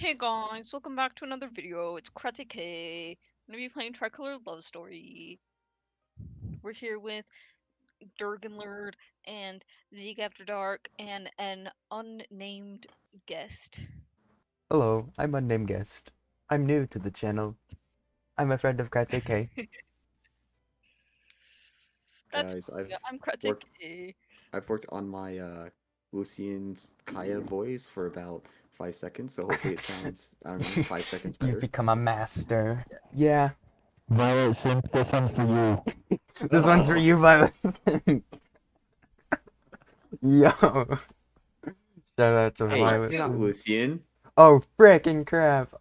Hey guys, welcome back to another video. It's K. I'm gonna be playing Tricolour Love Story. We're here with Durganlord and Zeke After Dark and an unnamed guest. Hello, I'm unnamed guest. I'm new to the channel. I'm a friend of K. That's Guys, me. I'm worked K. I've worked on my Lucian's Kaya voice for about 5 seconds, so hopefully it sounds, I don't know, 5 seconds You've better. become a master. Yeah. Violet Simp, this one's for you. This one's for you, Violet. Yo. Shout out to Hey, Violet. you're not Lucian. Oh, frickin' crap.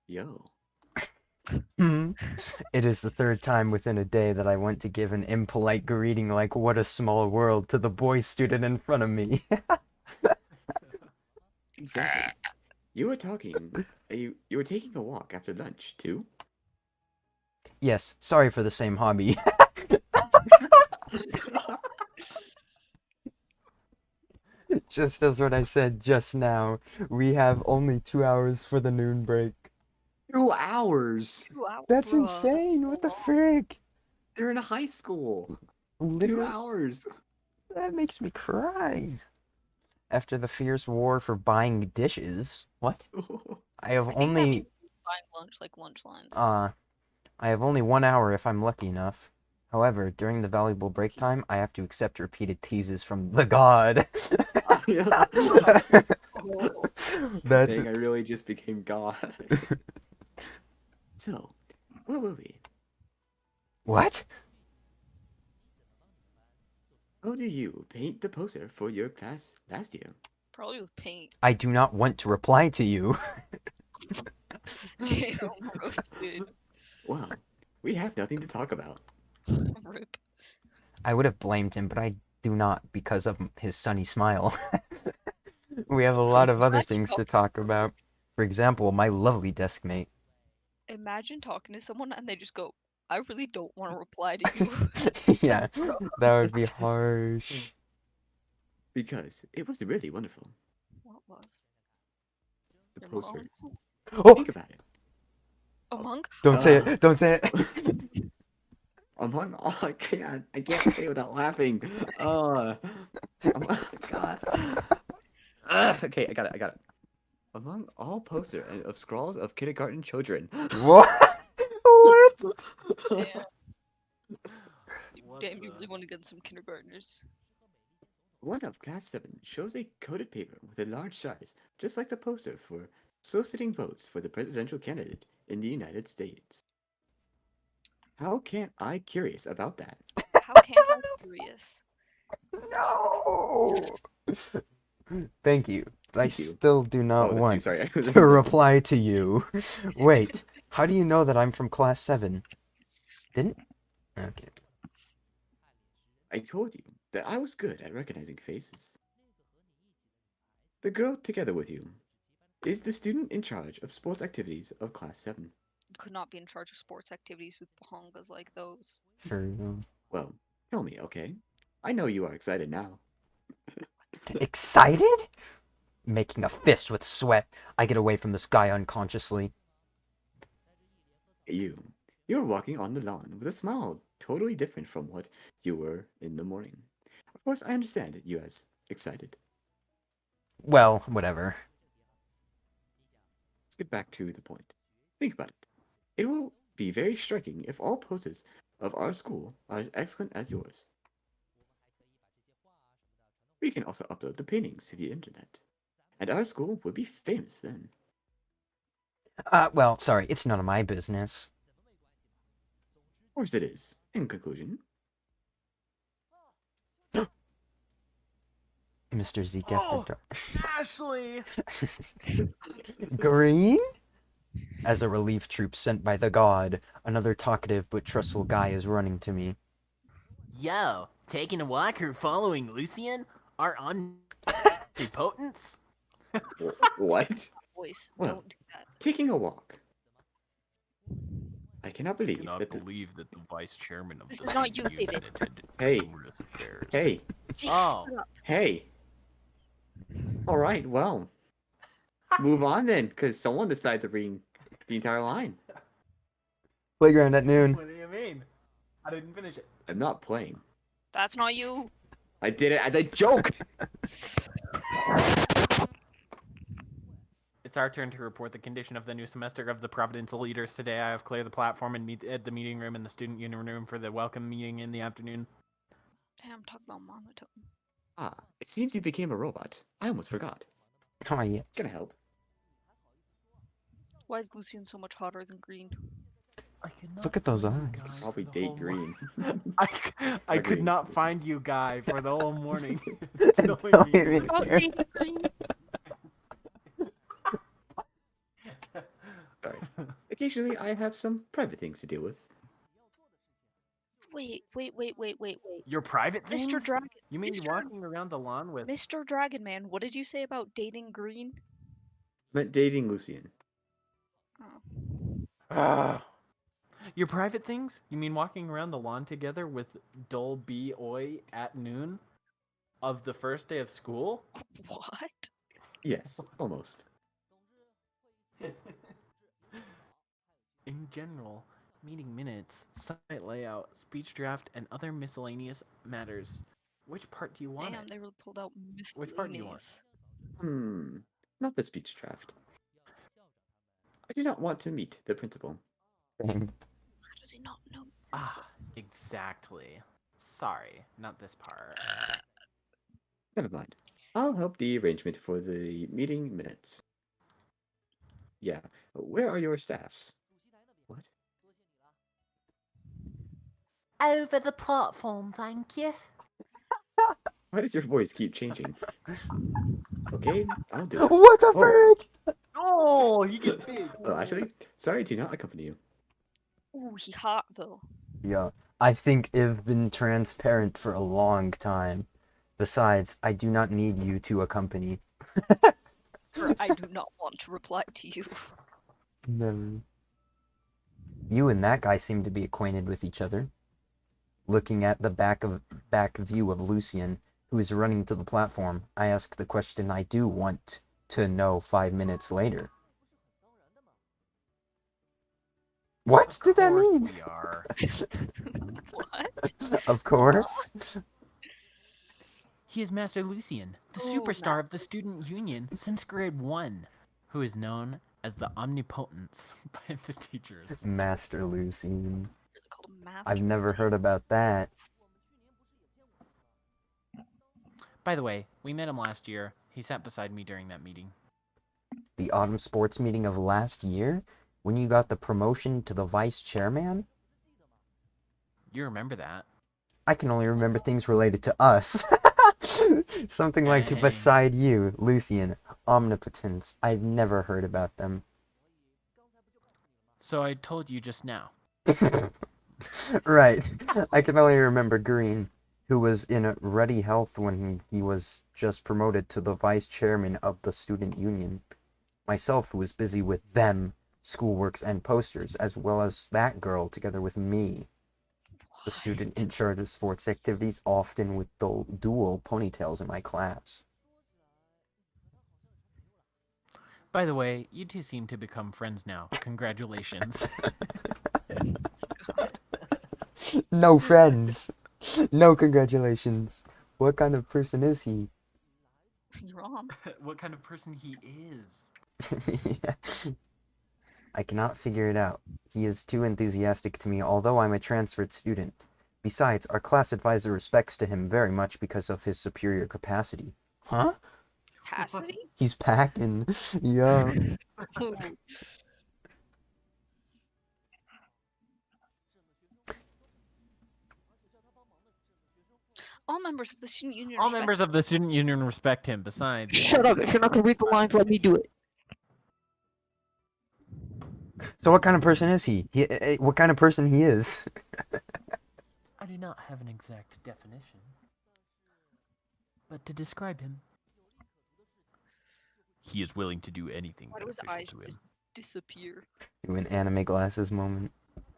Yo. It is the third time within a day that I went to give an impolite greeting like "what a small world" to the boy student in front of me. Exactly. You were talking, you were taking a walk after lunch, too? Yes, sorry for the same hobby. Just as what I said just now, we have only 2 hours for the noon break. 2 hours! 2 hours. That's Bruh, insane! so What the long. frick? They're in a high school! 2 Literally, hours! that makes me cry. After the fierce war for buying dishes. What? I have I think that only means buying lunch, like lunch lines. I have only 1 hour if I'm lucky enough. However, during the valuable break time, I have to accept repeated teases from the god. Oh. That's Dang, I really just became God. So, where were we? what? How do you paint the poster for your class last year? Probably with paint. I do not want to reply to you. Damn, roasted. Well, we have nothing to talk about. Rip. I would have blamed him, but I do not because of his sunny smile. We have a lot of other Imagine things to talking talk someone- about. For example, my lovely desk mate. Imagine talking to someone and they just go, I really don't want to reply to you. Yeah, that would be harsh. Because it was really wonderful. What was? The Your poster. mom? Oh, Think about it. Among? don't say it! Don't say it! Among all, I can't say without laughing. Oh God. Okay, I got it. Among all poster of scrawls of kindergarten children. What? What? Damn. Damn, you really want to get some kindergartners. One of class 7 shows a coated paper with a large size, just like the poster for soliciting votes for the presidential candidate in the United States. How can't I curious about that? How can't I be curious? No! Thank you. I Thank you. still do not Oh, that's you, want sorry. to reply to you. Wait, how do you know that I'm from class 7? Didn't? Okay. I told you that I was good at recognizing faces. The girl together with you is the student in charge of sports activities of class 7. Could not be in charge of sports activities with bahongas like those. Sure. Well, tell me, okay? I know you are excited now. Excited? Making a fist with sweat, I get away from this guy unconsciously. You're walking on the lawn with a smile totally different from what you were in the morning. Of course, I understand you as excited. Well, whatever. Let's get back to the point. Think about it. It will be very striking if all posters of our school are as excellent as yours. We can also upload the paintings to the internet, and our school would be famous then. Well, sorry, it's none of my business. Of course it is, in conclusion. Mr. Zeke Oh, after dark. Ashley! Green? As a relief troop sent by the god, another talkative but trustful guy is running to me. Yo, taking a walk or following Lucian? Our omnipotence? What? Voice, Well, don't do that. taking a walk. I cannot believe Cannot that believe that the vice chairman of This the is not you, union David. attended Hey. numerous affairs. Hey, Zeke, Oh. shut up. hey. All right, well, Move on then, because someone decided to read the entire line. Playground at noon. What do you mean? I didn't finish it. I'm not playing. That's not you. I did it as a joke. It's our turn to report the condition of the new semester of the Providential leaders. Today I have cleared the platform and meet at the meeting room in the student union room for the welcome meeting in the afternoon. Damn, talk about monotone. Ah, it seems you became a robot. I almost forgot. Oh yeah. Can I help? Why is Lucian so much hotter than Green? Look at those eyes. Probably date green. I could Agreed. not find you, Guy, for the whole morning. Don't Telling me- even Oh, care. dating Green. Sorry. Occasionally, I have some private things to deal with. Wait. Your private things? Mr. Dragon. You mean Mr. walking around the lawn with... Mr. Dragon Man, what did you say about dating Green? Meant dating Lucian. Oh. Your private things? You mean walking around the lawn together with Dol B Oi at noon of the first day of school? What? Yes, almost. In general, meeting minutes, site layout, speech draft, and other miscellaneous matters. Which part do you want? Damn, they really pulled out Which part do you want? miscellaneous. Not the speech draft. I do not want to meet the principal. How does he not know? Ah, exactly. Sorry, not this part. Never mind. I'll help the arrangement for the meeting minutes. Yeah, where are your staffs? What? Over the platform, thank you. Why does your voice keep changing? Okay, I'll do it. What the Oh. frick? Oh, he gets big. Oh, actually, sorry to not accompany you. Ooh, he hot though. Yeah, I think I've been transparent for a long time. Besides, I do not need you to accompany. Or I do not want to reply to you. Never. You and that guy seem to be acquainted with each other. Looking at the back view of Lucian, who is running to the platform, I ask the question I do want to know 5 minutes later. What did that mean? We are. What? Of course. He is Master Lucian, the Oh, superstar of the student union since grade 1, who is known as the Omnipotence by the teachers. Master Lucian. Really called him Master. I've never heard about that. By the way, we met him last year. He sat beside me during that meeting. The autumn sports meeting of last year? When you got the promotion to the vice chairman? You remember that? I can only remember things related to us. Something like Dang. beside you, Lucian, Omnipotence. I've never heard about them. So I told you just now. Right. I can only remember Green, who was in ready health when he was just promoted to the vice chairman of the student union. Myself, who was busy with them, schoolworks, and posters, as well as that girl together with me. The student in charge of sports activities, often with dual ponytails in my class. By the way, you two seem to become friends now. Congratulations. No friends. No congratulations. What kind of person is he? You're wrong. What kind of person he is? Yeah. I cannot figure it out. He is too enthusiastic to me, although I'm a transferred student. Besides, our class advisor respects to him very much because of his superior capacity. Huh? Cassidy? He's packing. Yeah. Ooh. All members of the student union. All respect- members of the student union respect him. Besides, Shut up! If you're not gonna read the lines, let me do it. So what kind of person is he? What kind of person he is? I do not have an exact definition. But to describe him, he is willing to do anything Why do his beneficial eyes to him, just disappear? Do an anime glasses moment.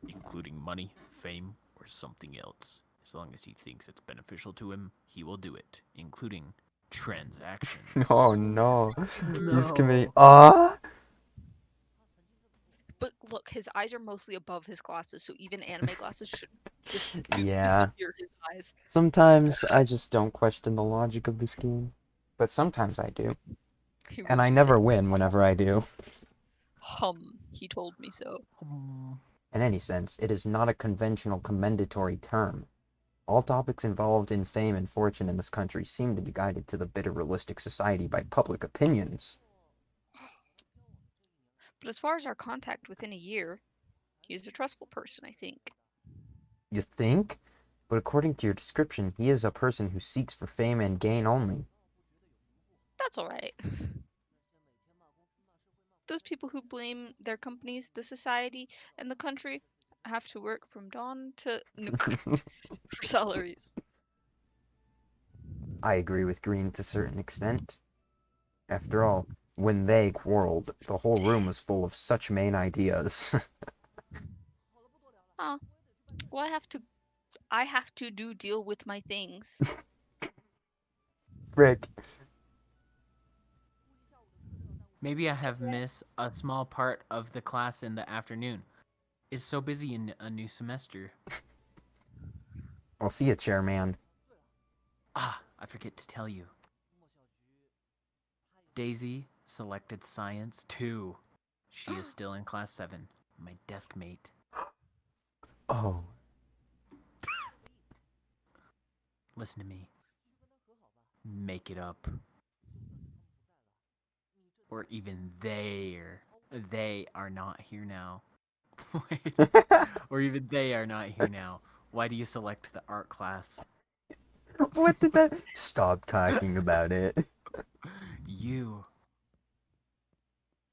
including money, fame, or something else. As long as he thinks it's beneficial to him, he will do it, including transactions. Oh no. He's committing. No. But look, his eyes are mostly above his glasses, so even anime glasses should Yeah. disappear his eyes. Sometimes I just don't question the logic of this game. But sometimes I do. He And I wrote to never say, win whenever I do. he told me so. In any sense, it is not a conventional commendatory term. All topics involved in fame and fortune in this country seem to be guided to the bitter realistic society by public opinions. But as far as our contact within a year, he is a trustful person, I think. You think? But according to your description, he is a person who seeks for fame and gain only. That's alright. Those people who blame their companies, the society, and the country have to work from dawn to for salaries. I agree with Green to a certain extent. After all, when they quarreled, the whole room was full of such main ideas. Huh. Well, I have to deal with my things. Rick. Maybe I have missed a small part of the class in the afternoon. It's so busy in a new semester. I'll see you, chairman. Ah, I forget to tell you. Daisy selected science 2. She is still in class 7. My desk mate. Oh. Listen to me. Make it up. Or even they are not here now. Wait. Or even they are not here now. Why do you select the art class? What did that? Stop talking about it. You.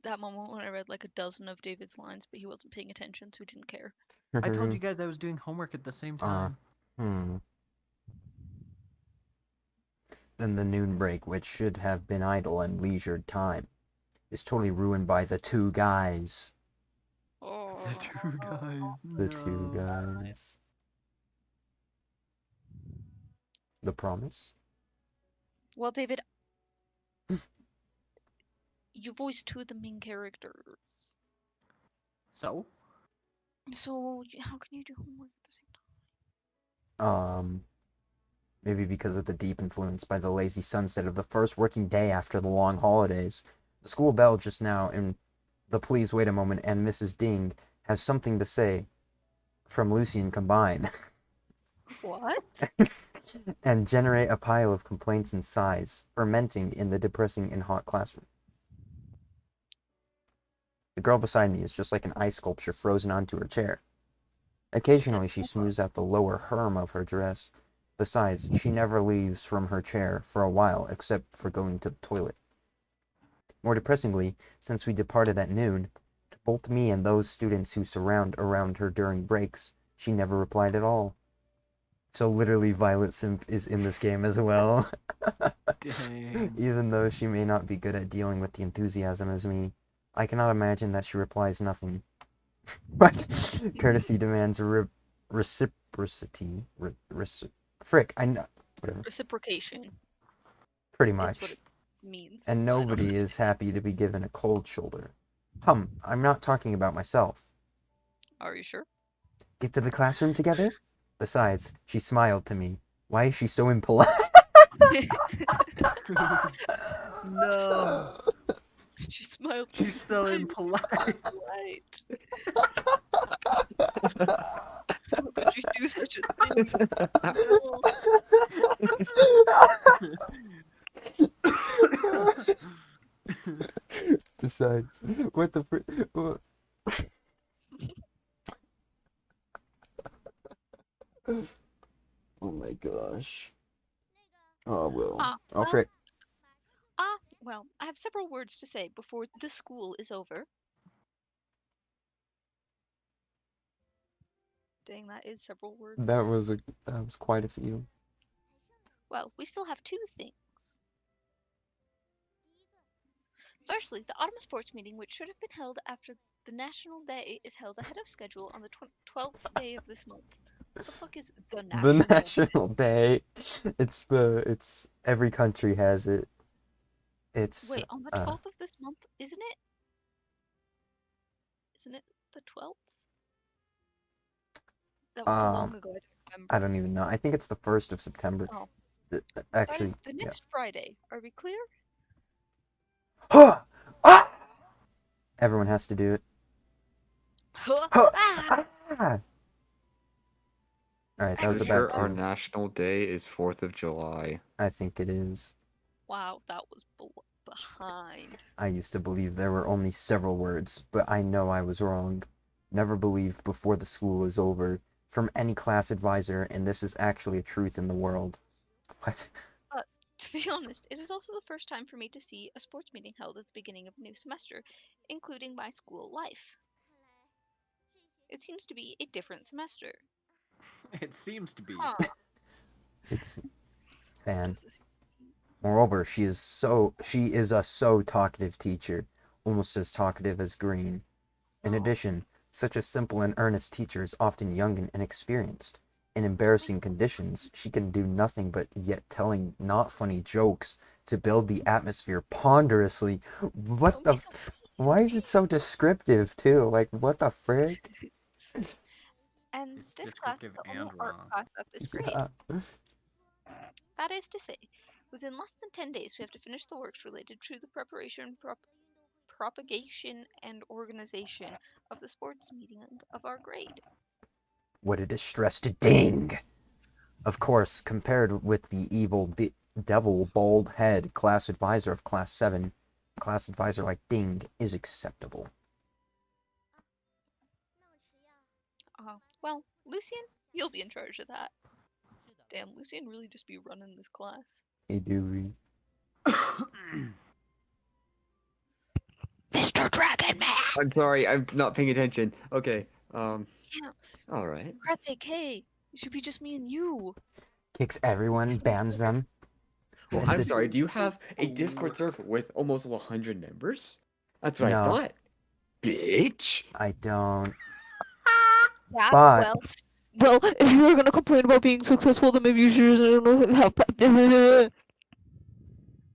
That moment when I read like a dozen of David's lines, but he wasn't paying attention, so he didn't care. I told you guys I was doing homework at the same time. Then the noon break, which should have been idle and leisured time, is totally ruined by the two guys. Oh. The two guys. The two guys. The promise? Well, David, you voiced two of the main characters. So? So, how can you do homework at the same time? Maybe because of the deep influence by the lazy sunset of the first working day after the long holidays. The school bell just now, and the please wait a moment and Mrs. Ding has something to say from Lucian combine. What? And generate a pile of complaints and sighs, fermenting in the depressing and hot classroom. The girl beside me is just like an ice sculpture frozen onto her chair. Occasionally she smooths out the lower hem of her dress. Besides, she never leaves from her chair for a while except for going to the toilet. More depressingly, since we departed at noon, to both me and those students who surround around her during breaks, she never replied at all. So literally Violet Simp is in this game as well. Dang. Even though she may not be good at dealing with the enthusiasm as me, I cannot imagine that she replies nothing. What? Courtesy demands reciprocity. Frick, I know. Whatever. Reciprocation Pretty is what much. it means. And but I don't nobody is understand. happy to be given a cold shoulder. I'm not talking about myself. Are you sure? Get to the classroom together? Besides, she smiled to me. Why is she so impolite? No. She smiled. She's so impolite. How could you do such a thing? No. Besides, what the what? Oh my gosh. Oh, well. Oh, frick. Well, I have several words to say before the school is over. Dang, that is several words. That was quite a few. Well, we still have two things. Firstly, the autumn sports meeting, which should have been held after the National Day, is held ahead of schedule on the 12th day of this month. What the fuck is the The national? National Day. It's every country has it. It's Wait, on the 12th of this month, isn't it? Isn't it the 12th? That was so long ago, I don't remember. I don't even know. I think it's the 1st of September. Oh, Th- that Actually, is the next Friday. Are we clear? yeah. Ah! Everyone has to do it. Ah! Ah! All right, that was I'm about sure our two. national day is 4th of July. I think it is. Wow, that was behind. I used to believe there were only several words, but I know I was wrong. Never believe before the school is over from any class advisor, and this is actually a truth in the world. What? To be honest, it is also the first time for me to see a sports meeting held at the beginning of a new semester, including my school life. It seems to be a different semester. It seems to be. Huh. It's What fan. is this? Moreover, she is a so talkative teacher, almost as talkative as Green. In Oh. addition, such a simple and earnest teacher is often young and inexperienced. In embarrassing conditions, she can do nothing but yet telling not funny jokes to build the atmosphere ponderously. What Don't be the? so Why is it so descriptive too? Like, what the frick? And It's this class is descriptive the only and art wrong. class at this grade. Yeah. That is to say, within less than 10 days, we have to finish the works related to the preparation, propagation, and organization of the sports meeting of our grade. What a distressed ding! Of course, compared with the evil devil bald head class advisor of class 7, class advisor like Ding is acceptable. Well, Lucian, you'll be in charge of that. Damn, Lucian really just be running this class. Hey, Dewey. Mr. Dragon Man! I'm sorry, I'm not paying attention. Okay, Yeah, alright. for God's sake, hey, it should be just me and you. Kicks everyone, bans them. Well, If I'm the- sorry, do you have a Discord server with almost 100 members? That's what I No. thought. Bitch! I don't. Yeah, But well, if you were gonna complain about being successful, then maybe you should help. do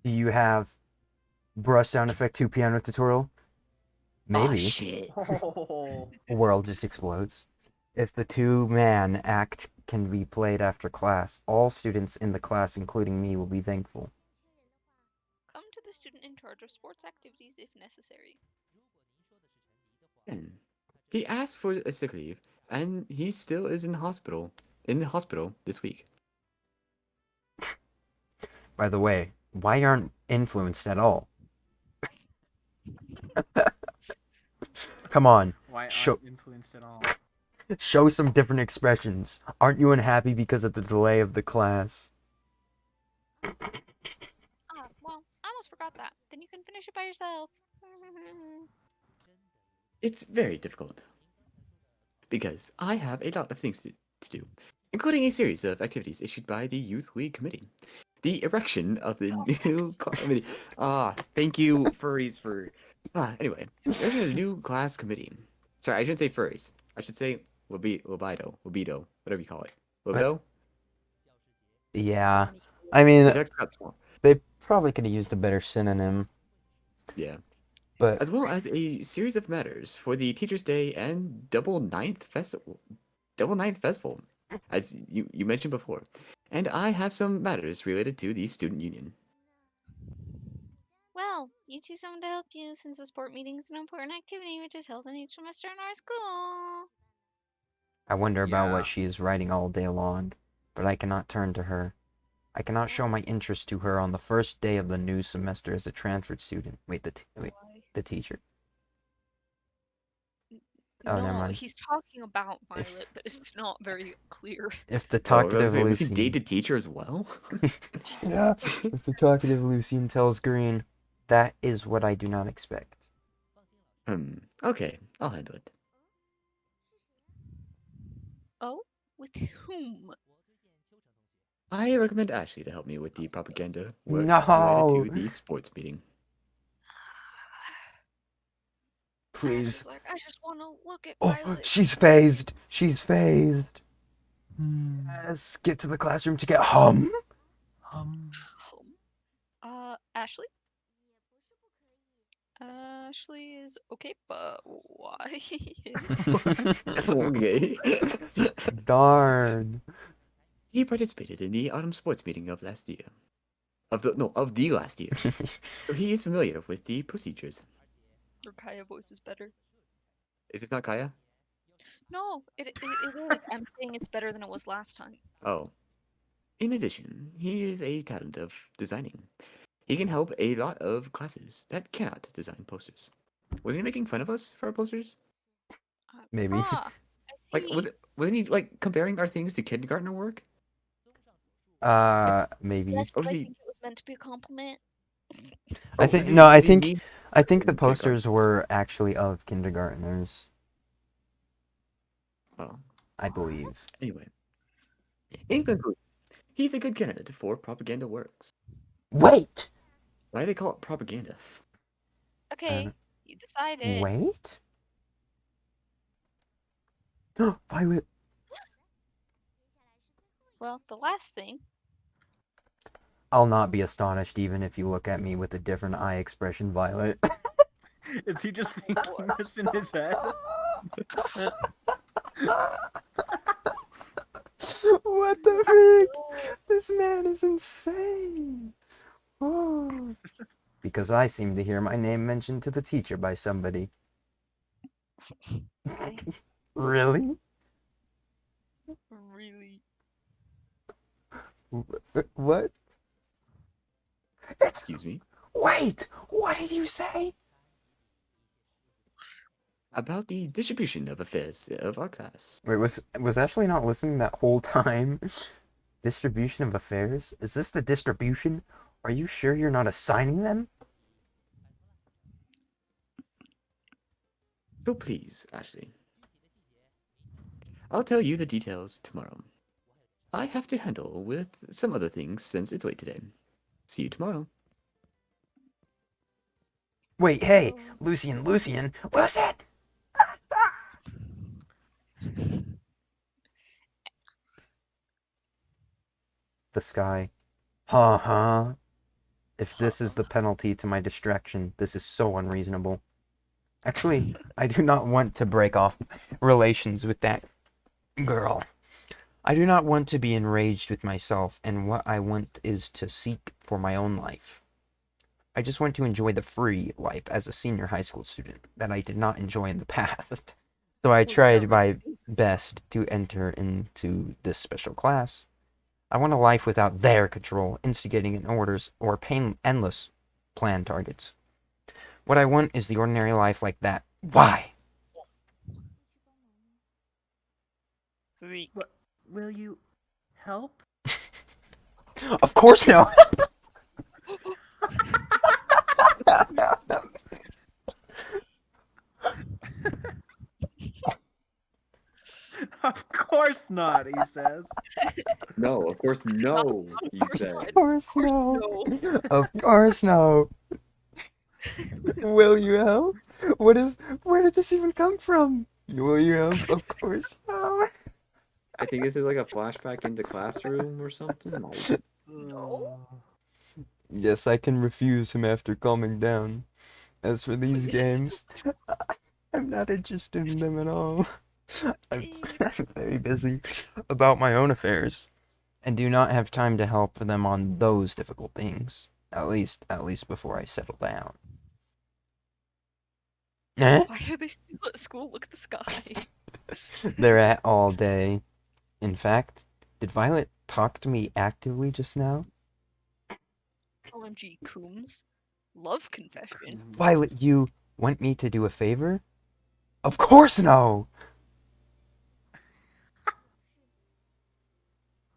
you have brush sound effect 2 piano tutorial? Aw, Maybe. shit. Oh. A world just explodes. If the 2-man act can be played after class, all students in the class, including me, will be thankful. Come to the student in charge of sports activities if necessary. He asked for a sick leave, and he still is in the hospital this week. By the way, why aren't influenced at all? Come on, Why aren't Show- influenced at all? show some different expressions. Aren't you unhappy because of the delay of the class? Well, I almost forgot that. Then you can finish it by yourself. It's very difficult. Because I have a lot of things to do, including a series of activities issued by the Youth League Committee. The erection of the new committee. Thank you, furries, for... anyway, there's a new class committee. Sorry, I shouldn't say furries. I should say libido, whatever you call it. Libido? Yeah, I mean, The text got small. they probably could have used a better synonym, Yeah. but As well as a series of matters for the Teachers' Day and Double Ninth Festival, as you mentioned before. And I have some matters related to the student union. Well, you choose someone to help you since the sport meeting is an important activity which is held in each semester in our school. I wonder about Yeah. what she is writing all day long, but I cannot turn to her. I cannot show my interest to her on the first day of the new semester as a transferred student. Wait, the teacher. Oh, never No, mind. he's talking about Violet, but it's not very clear. If the Oh, I was talkative gonna say, we can date Lucian, the teacher as well? yeah, if the talkative Lucian tells Green, that is what I do not expect. Okay, I'll handle it. Oh? With whom? I recommend Ashley to help me with the propaganda works No. related to the sports meeting. Please. She's like, I just want to look at Oh, Violet. she's phased. She's phased. Let's get to the classroom to get home. Um, Ashley? Ashley is okay, but why? Okay. Darn. He participated in the autumn sports meeting of last year. Of the last year. So he is familiar with the procedures. Your Kaya voice is better. Is this not Kaya? No, it is. I'm saying it's better than it was last time. Oh. In addition, he is a talent of designing. He can help a lot of classes that cannot design posters. Was he making fun of us for our posters? Maybe. Ah, I Like, see. wasn't he like comparing our things to kindergartner work? Maybe. Yes, Or but was I he? think it was meant to be a compliment. I Oh, think as in, no. I did he think mean I think the in kindergarten? posters were actually of kindergartners. Oh, I believe. anyway. In conclusion, he's a good candidate for propaganda works. Wait. Why do they call it propaganda? Okay, you decided. Wait. Violet. Well, the last thing. I'll not be astonished even if you look at me with a different eye expression, Violet. is he just thinking this in his head? What the freak? This man is insane. Oh. Because I seem to hear my name mentioned to the teacher by somebody. Really? Really? What? It's... Excuse me. Wait! What did you say? About the distribution of affairs of our class. Wait, was Ashley not listening that whole time? Distribution of affairs? Is this the distribution? Are you sure you're not assigning them? So please, Ashley. I'll tell you the details tomorrow. I have to handle with some other things since it's late today. See you tomorrow. Wait, hey, Lucian! Lucian! The sky. Huh? If this is the penalty to my distraction, this is so unreasonable. Actually, I do not want to break off relations with that girl. I do not want to be enraged with myself, and what I want is to seek for my own life. I just want to enjoy the free life as a senior high school student that I did not enjoy in the past. So I tried my best to enter into this special class. I want a life without their control, instigating in orders, or endless plan targets. What I want is the ordinary life like that. Why? Zeke. Will you help? Of course no. Of course not, he says. No, of course no, he course said. not. Of course no. Of course no. Will you help? Where did this even come from? Will you help? Of course no. I think this is like a flashback into classroom or something. Like, No. Yes, I can refuse him after calming down. As for these games, I'm not interested in them at all. I'm very busy about my own affairs, and do not have time to help them on those difficult things. At least before I settle down. Eh? Why are they still at school? Look at the sky. They're at all day. In fact, did Violet talk to me actively just now? OMG, Coombs. Love confession. Violet, you want me to do a favor? Of course no!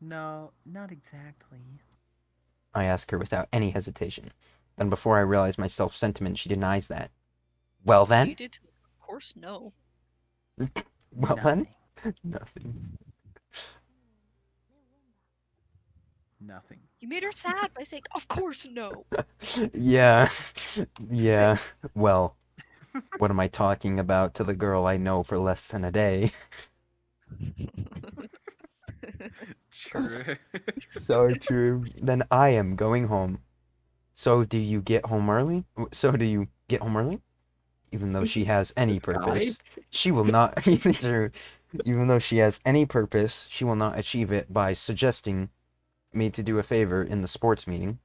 No, not exactly. I ask her without any hesitation. Then before I realize my self-sentiment, she denies that. Well You then? did too. Of course, no. Well Nothing. then? Nothing. Nothing. You made her sad by saying, of course, no. Yeah. Yeah. Well, what am I talking about to the girl I know for less than a day? True. So true. Then I am going home. So do you get home early? So do you get home early? Even though she has any This guy? purpose, she will not. True. Even though she has any purpose, she will not achieve it by suggesting me to do a favor in the sports meeting.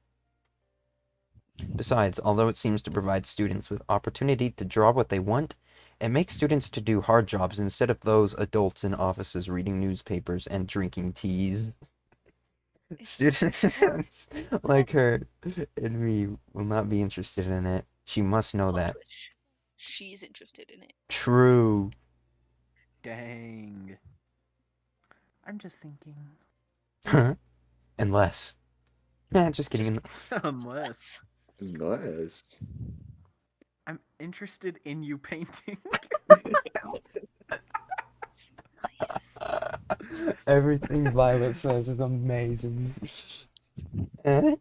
Besides, although it seems to provide students with opportunity to draw what they want, it makes students to do hard jobs instead of those adults in offices reading newspapers and drinking teas. Students like her and me will not be interested in it. She must know Plot that. twist. She's interested in it. True. Dang. I'm just thinking. Unless. Nah, just kidding. Unless Unless. I'm interested in you painting. Nice. Everything Violet says is amazing. Eh?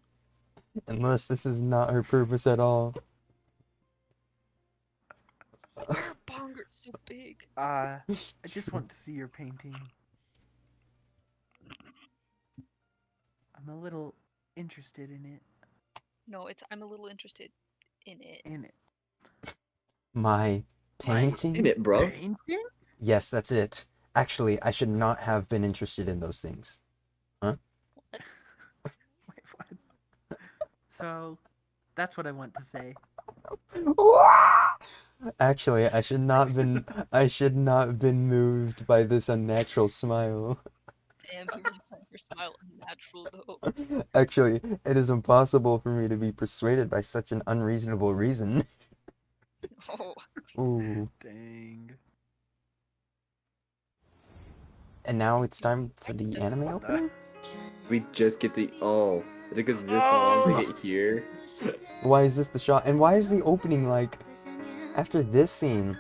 Unless this is not her purpose at all. Your bonger's so big. I just want to see your painting. I'm a little interested in it. No, it's I'm a little interested in it. In it. My painting? In it, bro. Painting? Yes, that's it. Actually, I should not have been interested in those things. Wait, what? So, that's what I want to say. Actually, I should not been moved by this unnatural smile. Damn, you really find your smile unnatural though. Actually, it is impossible for me to be persuaded by such an unreasonable reason. Oh, Ooh. Dang. And now it's time for the anime opening? We just get the. Oh. It took us this long to get here. Why is this the shot? And why is the opening like after this scene?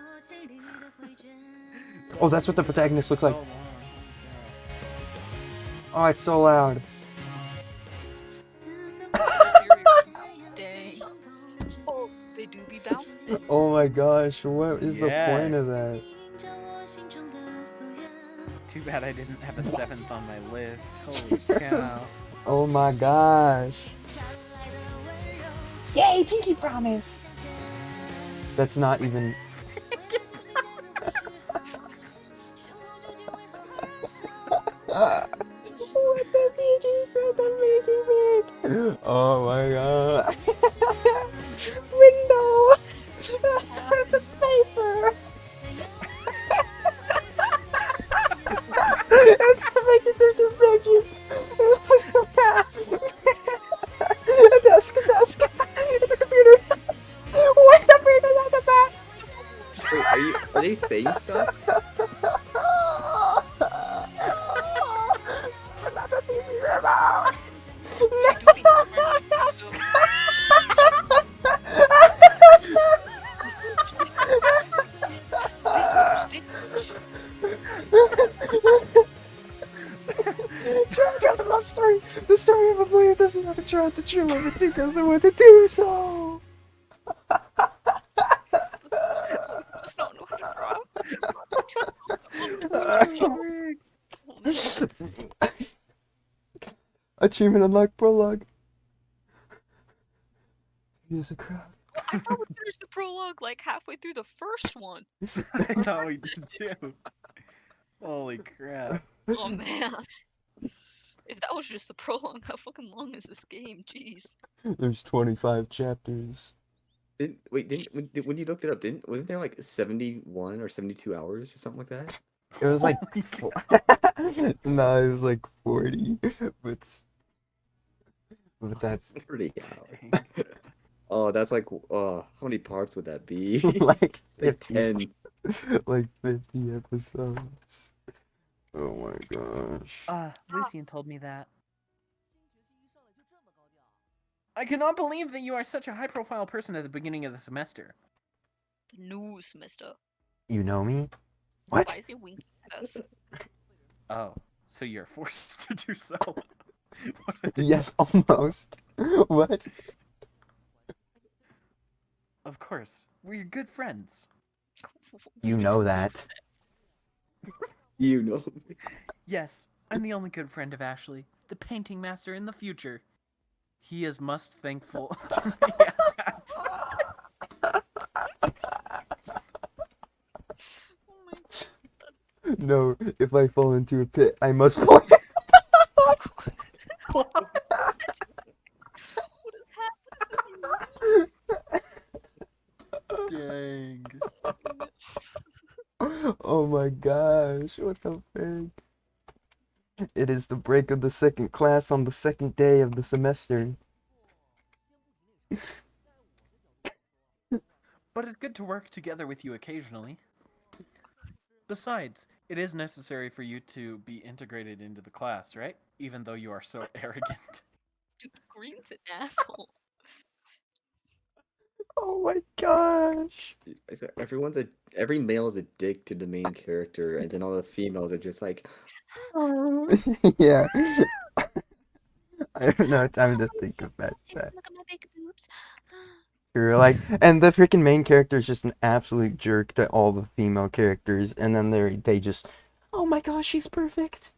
Oh, that's what the protagonists look like. Oh, it's so loud. dang. Oh, they do be bouncing. Oh my gosh, what is the point of Yes. that? Too bad I didn't have a 7th on my list. Holy cow. Oh my gosh. Yay, Pinky Promise! That's not even... What the Pinky's with the Pinky Pig? Oh my god. Window! It's a paper! It's making the vacuum! A desk! It's a computer! What the freak is that about? Wait, are they saying stuff? That's a TV remote! True kills the love story! The story of a boy who doesn't have a child to true love and two girls who want to do so! Just don't know how to draw. Achievement unlocked prologue. Here's a crowd. I thought we finished the prologue like halfway through the first one. I thought we did too. Holy crap. Oh man. If that was just the prologue, how fucking long is this game? Jeez. There's 25 chapters. When you looked it up, wasn't there like 71 or 72 hours or something like that? It was like Holy no, it was like 40. But that's 30 Dang. hours. Oh, that's like how many parts would that be? like Like 50, 10. like 50 episodes. Oh my gosh. Lucian told me that. I cannot believe that you are such a high-profile person at the beginning of the semester. The news, mister. You know me? What? Why is he winking at us? Oh, so you're forced to do so. What a Yes, almost. What? Of course, we're good friends. You know that. You know. Yes, I'm the only good friend of Ashley, the painting master in the future. He is most thankful to me at that. Oh my No, if I fall into a pit, I must fall. What is happening? Dang. Oh my gosh, what the frick? It is the break of the second class on the second day of the semester. But it's good to work together with you occasionally. Besides, it is necessary for you to be integrated into the class, right? Even though you are so arrogant. Dude, Green's an asshole. Oh my gosh. So every male is a dick to the main character, and then all the females are just like, Yeah. I don't know time to think about that. Look at my big boobs. You're like, and the freaking main character is just an absolute jerk to all the female characters, and then they just, oh my gosh, she's perfect.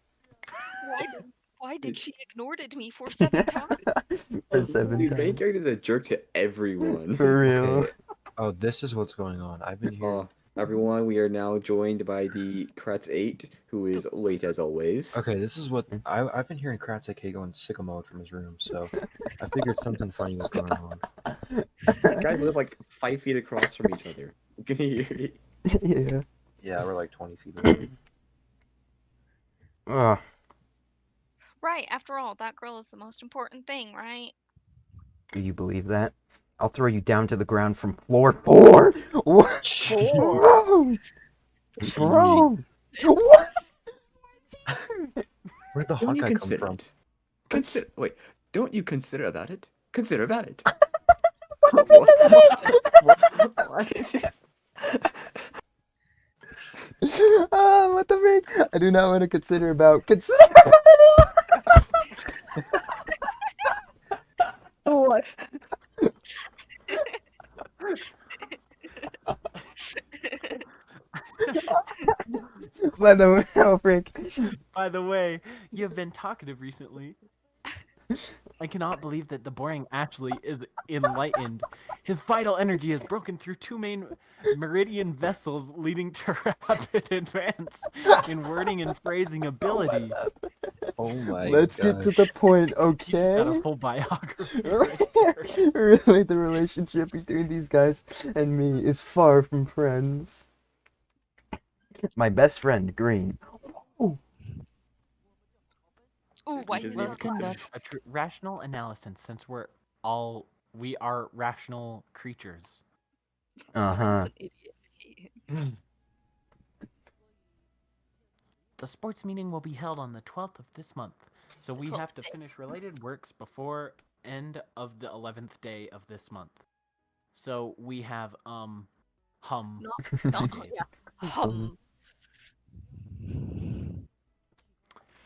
Why did she ignored me for 7 times? For 7 dude, main times. character is a jerk to everyone. For real. Okay. Oh, this is what's going on. I've been here. Everyone, we are now joined by the Kratz 8, who is late as always. Okay, this is what I've been hearing Kratzak going sicko mode from his room, so I figured something funny was going on. Guys live like 5 feet across from each other. You can hear Yeah. Yeah, we're like 20 feet away. Ugh. Right, after all, that girl is the most important thing, right? Do you believe that? I'll throw you down to the ground from floor 4. What? Bro! Bro! What? Where'd the Don't you Hawkeye come consider from? it? Wait, don't you consider about it? Consider about it. What? What the frick? I do not want to consider about consider. What? By the way, oh frick. By the way, you have been talkative recently. I cannot believe that the boring Ashley is enlightened. His vital energy has broken through 2 main meridian vessels, leading to rapid advance in wording and phrasing ability. Oh my Let's get to the point, You just got a okay? full biography. Right there. Really, the relationship between these guys and me is far from friends. My best friend, Green. Ooh. Ooh, why doesn't he's Let's even consider- conduct a rational analysis, since we are rational creatures. Uh-huh. Green's an idiot. I hate him. The sports meeting will be held on the 12th of this month, so we 12th have to day. finish related works before end of the 11th day of this month. So we have Not, 9 days. yeah.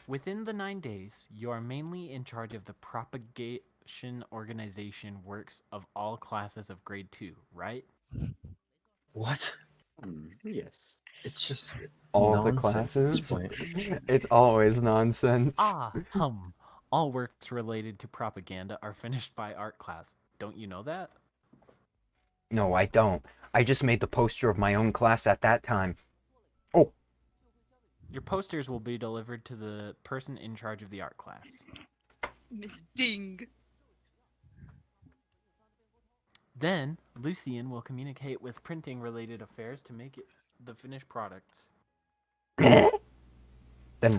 Within the 9 days, you are mainly in charge of the propagation organization works of all classes of grade 2, right? What? Yes. It's just All the nonsense at this classes. point. It's always nonsense. All works related to propaganda are finished by art class. Don't you know that? No, I don't. I just made the poster of my own class at that time. Oh, Your posters will be delivered to the person in charge of the art class. Miss Ding. Then, Lucian will communicate with printing related affairs to make it the finished products. then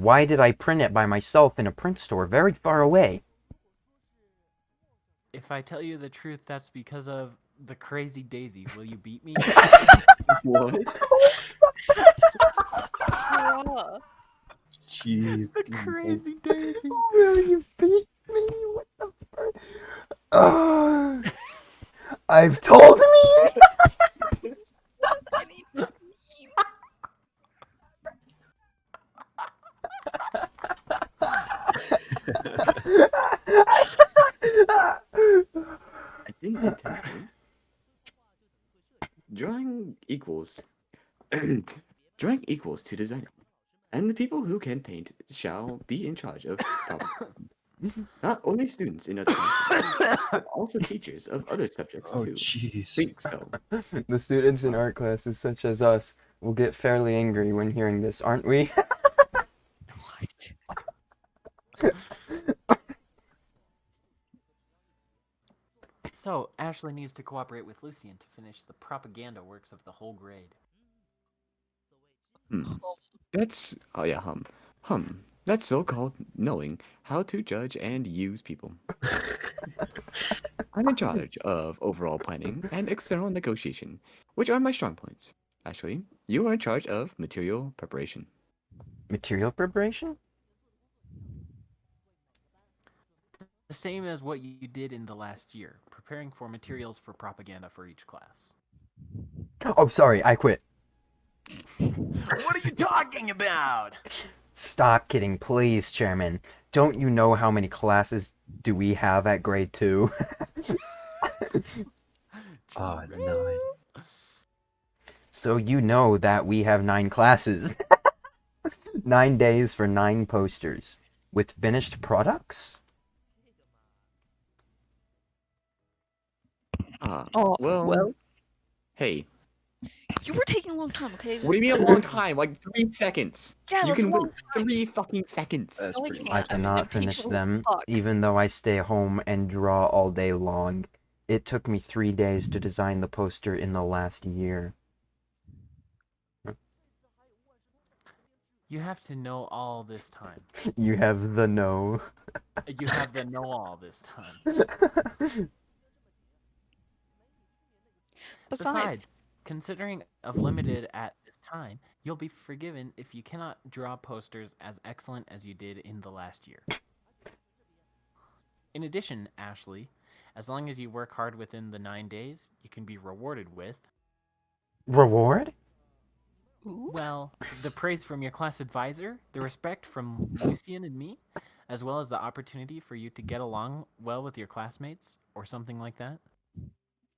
why did I print it by myself in a print store very far away? If I tell you the truth, that's because of the crazy Daisy. Will you beat me? What? Bruh. Jeez. The crazy Daisy. Will you beat me? What the fuck? I've told me. What does any of this mean? I didn't intentionally. Drawing equals to designing. and the people who can paint shall be in charge of problem. Not only students in other classes, but also teachers of other subjects Oh, too. jeez. Think so. The students in art classes, such as us, will get fairly angry when hearing this, aren't we? What? So, Ashley needs to cooperate with Lucian to finish the propaganda works of the whole grade. That's That's so-called knowing how to judge and use people. I'm in charge of overall planning and external negotiation, which are my strong points. Actually, you are in charge of material preparation. Material preparation? The same as what you did in the last year, preparing for materials for propaganda for each class. Oh, sorry, I quit. What are you talking about? Stop kidding, please, Chairman. Don't you know how many classes do we have at grade 2? Ah, 9. So you know that we have 9 classes. 9 days for 9 posters. With finished products? Well, hey, You were taking a long time, okay? what do you mean a long time? Like 3 seconds. Yeah, You that's a can long wait time. 3 fucking seconds. That's No, I pretty can't. I I'm cannot finish impatient them, fuck. even though I stay home and draw all day long. It took me 3 days to design the poster in the last year. You have to know all this time. You have the no. You have to know all this time. Besides, Considering of limited at this time, you'll be forgiven if you cannot draw posters as excellent as you did in the last year. In addition, Ashley, as long as you work hard within the 9 days, you can be rewarded with, Reward? well, the praise from your class advisor, the respect from Lucian and me, as well as the opportunity for you to get along well with your classmates, or something like that.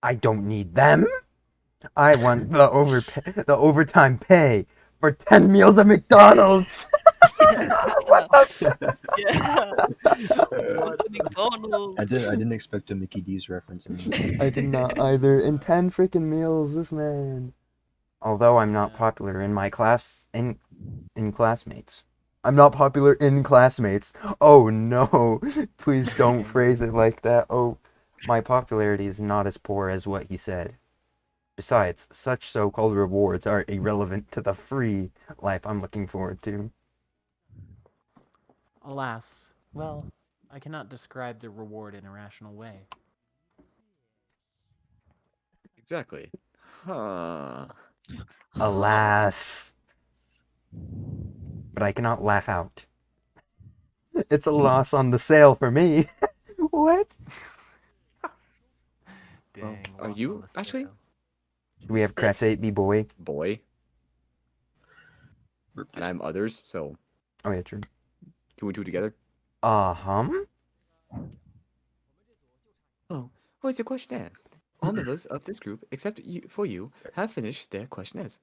I don't need them. I want the overtime pay for 10 meals at McDonald's. What the? yeah. What a McDonald's. I didn't expect a Mickey D's reference in this. I did not either. And 10 freaking meals, this man. Although I'm not popular in my class, in classmates. I'm not popular in classmates. Oh no. Please don't phrase it like that. Oh, my popularity is not as poor as what he said. Besides, such so-called rewards are irrelevant to the free life I'm looking forward to. Alas, well, I cannot describe the reward in a rational way. Exactly. Huh. Alas. But I cannot laugh out. It's a loss on the sale for me. What? Dang, are lots you on the actually? scale. Do we have Kratz 8B boy? Boy. And I'm others, so Oh yeah, true. 2 and 2 together. Uh-huh. Oh, what's the questionnaire? All members of this group, except you, have finished their questionnaires.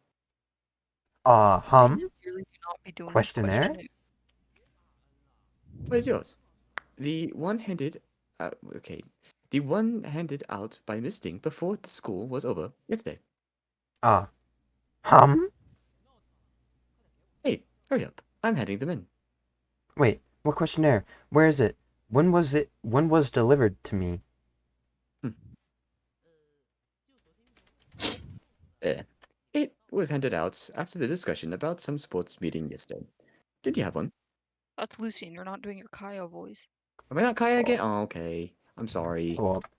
Uh-huh. You really do not be doing a Questionnaire? What is yours? The one handed, the one handed out by Miss Ding before the school was over yesterday. Hey, hurry up! I'm handing them in. Wait, what questionnaire? Where is it? When was it? When was delivered to me? It was handed out after the discussion about some sports meeting yesterday. Did you have one? That's Lucian. You're not doing your Kaya voice. Am I not Kaya again? Oh, okay. I'm sorry. Hold up.